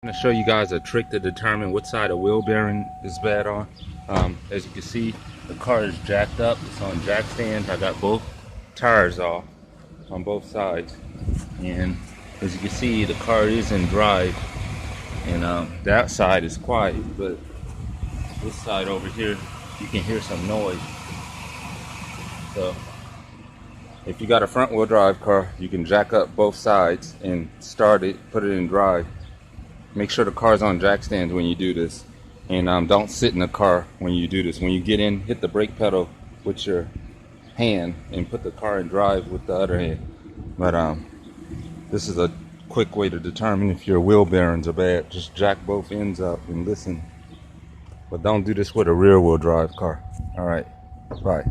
I'm going to show you guys a trick to determine what side a wheel bearing is bad on. As you can see, the car is jacked up. It's on jack stands. I got both tires off on both sides, and as you can see, the car is in drive, and that side is quiet, but this side over here you can hear some noise. So if you got a front wheel drive car, you can jack up both sides and start it, put it in drive. Make sure the car's on jack stands when you do this, and don't sit in the car when you do this. When you get in, hit the brake pedal with your hand and put the car in drive with the other hand. But this is a quick way to determine if your wheel bearings are bad. Just jack both ends up and listen. But don't do this with a rear wheel drive car. Alright, bye.